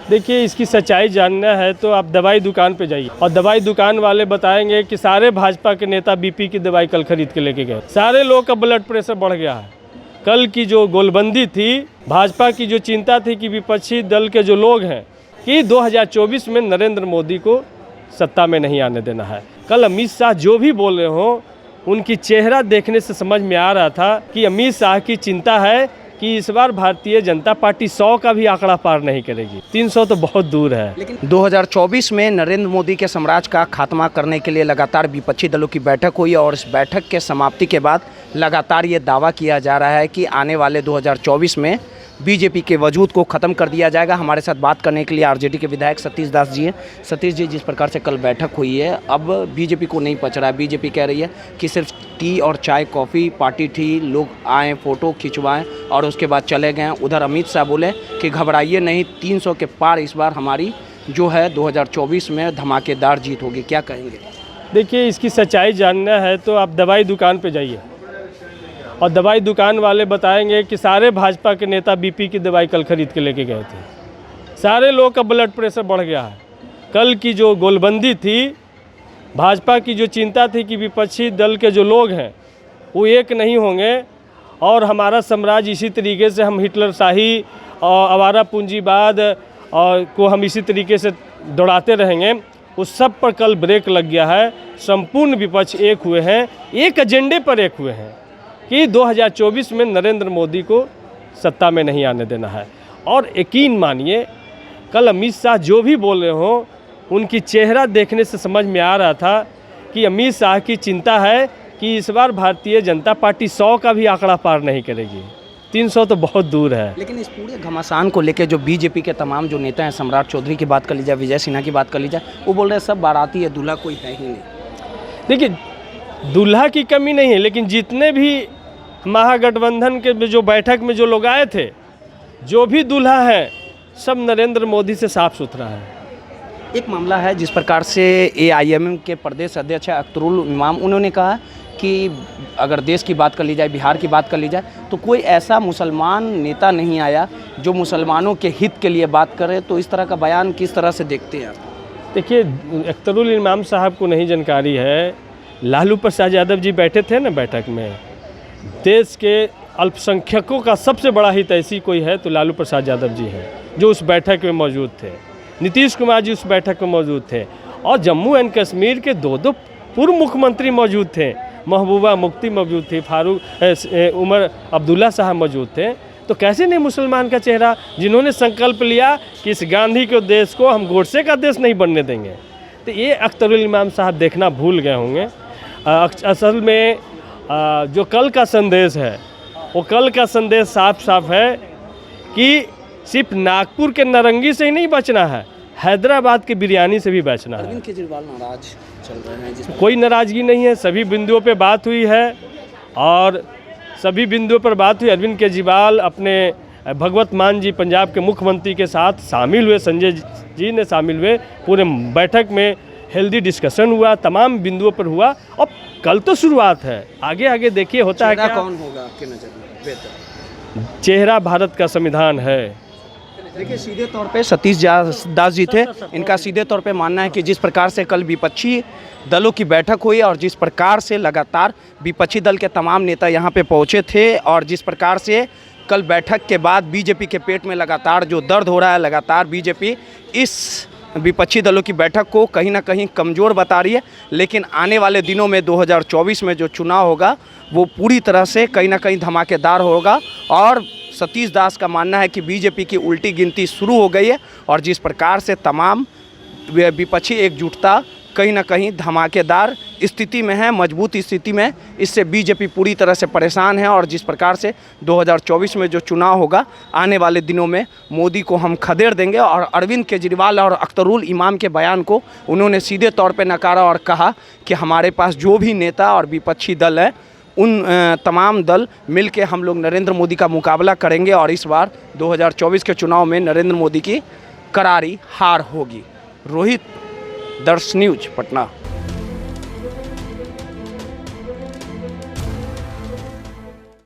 देखिए, इसकी सच्चाई जानना है तो आप दवाई दुकान पे जाइए और दवाई दुकान वाले बताएंगे कि सारे भाजपा के नेता बीपी की दवाई कल खरीद के लेके गए। सारे लोग का ब्लड प्रेशर बढ़ गया है। कल की जो गोलबंदी थी, भाजपा की जो चिंता थी कि विपक्षी दल के जो लोग हैं कि 2024 में नरेंद्र मोदी को सत्ता में नहीं आने देना है। कल अमित शाह जो भी बोल रहे हों, उनकी चेहरा देखने से समझ में आ रहा था कि अमित शाह की चिंता है कि इस बार भारतीय जनता पार्टी 100 का भी आंकड़ा पार नहीं करेगी। 300 तो बहुत दूर है। लेकिन 2024 में नरेंद्र मोदी के साम्राज्य का खात्मा करने के लिए लगातार विपक्षी दलों की बैठक हुई और इस बैठक के समाप्ति के बाद लगातार ये दावा किया जा रहा है कि आने वाले 2024 में बीजेपी के वजूद को ख़त्म कर दिया जाएगा। हमारे साथ बात करने के लिए आरजेडी के विधायक सतीश दास जी हैं। सतीश जी, जिस प्रकार से कल बैठक हुई है, अब बीजेपी को नहीं पच रहा है। बीजेपी कह रही है कि सिर्फ टी और चाय कॉफ़ी पार्टी थी, लोग आए, फ़ोटो खिंचवाएं और उसके बाद चले गए। उधर अमित शाह बोले कि घबराइए नहीं, 300 के पार इस बार हमारी जो है 2024 में धमाकेदार जीत होगी। क्या कहेंगे? देखिए, इसकी सच्चाई जानना है तो आप दवाई दुकान पे जाइए और दवाई दुकान वाले बताएंगे कि सारे भाजपा के नेता बीपी की दवाई कल खरीद के लेके गए थे। सारे लोग का ब्लड प्रेशर बढ़ गया है। कल की जो गोलबंदी थी, भाजपा की जो चिंता थी कि विपक्षी दल के जो लोग हैं वो एक नहीं होंगे और हमारा साम्राज्य इसी तरीके से हम हिटलर शाही और आवारा पूंजीवाद और को हम इसी तरीके से दौड़ाते रहेंगे, उस सब पर कल ब्रेक लग गया है। संपूर्ण विपक्ष एक हुए हैं, एक एजेंडे पर एक हुए हैं कि 2024 में नरेंद्र मोदी को सत्ता में नहीं आने देना है। और यकीन मानिए, कल अमित शाह जो भी बोल रहे हों, उनकी चेहरा देखने से समझ में आ रहा था कि अमित शाह की चिंता है कि इस बार भारतीय जनता पार्टी 100 का भी आंकड़ा पार नहीं करेगी। 300 तो बहुत दूर है। लेकिन इस पूरे घमासान को लेकर जो बीजेपी के तमाम जो नेता हैं, सम्राट चौधरी की बात कर ली जाए, विजय सिन्हा की बात कर ली जाए, वो बोल रहे हैं सब बाराती है, दूल्हा कोई है ही नहीं। देखिए, दूल्हा की कमी नहीं है, लेकिन जितने भी महागठबंधन के जो बैठक में जो लोग आए थे, जो भी दूल्हा है, सब नरेंद्र मोदी से साफ सुथरा है। एक मामला है जिस प्रकार से AIMM के प्रदेश अध्यक्ष अख्तरुल इमाम, उन्होंने कहा कि अगर देश की बात कर ली जाए, बिहार की बात कर ली जाए, तो कोई ऐसा मुसलमान नेता नहीं आया जो मुसलमानों के हित के लिए बात करे। तो इस तरह का बयान किस तरह से देखते हैं आप? देखिए, अख्तरुल इमाम साहब को नहीं जानकारी है। लालू प्रसाद यादव जी बैठे थे ना बैठक में, देश के अल्पसंख्यकों का सबसे बड़ा हितैषी कोई है तो लालू प्रसाद यादव जी हैं, जो उस बैठक में मौजूद थे। नीतीश कुमार जी उस बैठक में मौजूद थे और जम्मू एंड कश्मीर के दो पूर्व मुख्यमंत्री मौजूद थे। महबूबा मुफ्ती मौजूद थी, उमर अब्दुल्ला साहब मौजूद थे। तो कैसे नहीं मुसलमान का चेहरा, जिन्होंने संकल्प लिया कि इस गांधी के देश को हम गोडसे का देश नहीं बनने देंगे। तो ये अख्तरुल इमाम साहब देखना भूल गए होंगे। असल में जो कल का संदेश है, वो कल का संदेश साफ साफ है कि सिर्फ नागपुर के नारंगी से ही नहीं बचना है, हैदराबाद के बिरयानी से भी बचना है। अरविंद केजरीवाल नाराज चल रहे हैं। कोई नाराज़गी नहीं है, सभी बिंदुओं पे बात हुई है और सभी बिंदुओं पर बात हुई। अरविंद केजरीवाल अपने भगवत मान जी पंजाब के मुख्यमंत्री के साथ शामिल हुए, संजय जी ने शामिल हुए। पूरे बैठक में हेल्दी डिस्कशन हुआ, तमाम बिंदुओं पर हुआ और कल तो शुरुआत है। आगे आगे देखिए होता है क्या। कौन होगा आपके नज़र में बेहतर? चेहरा भारत का संविधान है। देखिए, सीधे तौर पे सतीश दास जी थे, इनका सीधे तौर पे मानना है कि जिस प्रकार से कल विपक्षी दलों की बैठक हुई और जिस प्रकार से लगातार विपक्षी दल के तमाम नेता यहाँ पे पहुँचे थे और जिस प्रकार से कल बैठक के बाद बीजेपी के पेट में लगातार जो दर्द हो रहा है, लगातार बीजेपी इस विपक्षी दलों की बैठक को कहीं ना कहीं कमज़ोर बता रही है। लेकिन आने वाले दिनों में 2024 में जो चुनाव होगा वो पूरी तरह से कहीं ना कहीं धमाकेदार होगा और सतीश दास का मानना है कि बीजेपी की उल्टी गिनती शुरू हो गई है और जिस प्रकार से तमाम विपक्षी एकजुटता कहीं ना कहीं धमाकेदार स्थिति में है, मजबूत स्थिति में, इससे बीजेपी पूरी तरह से परेशान है। और जिस प्रकार से 2024 में जो चुनाव होगा, आने वाले दिनों में मोदी को हम खदेड़ देंगे। और अरविंद केजरीवाल और अख्तरुल इमाम के बयान को उन्होंने सीधे तौर पे नकारा और कहा कि हमारे पास जो भी नेता और विपक्षी दल है, उन तमाम दल मिलके हम लोग नरेंद्र मोदी का मुकाबला करेंगे और इस बार 2024 के चुनाव में नरेंद्र मोदी की करारी हार होगी। रोहित, दर्श न्यूज, पटना।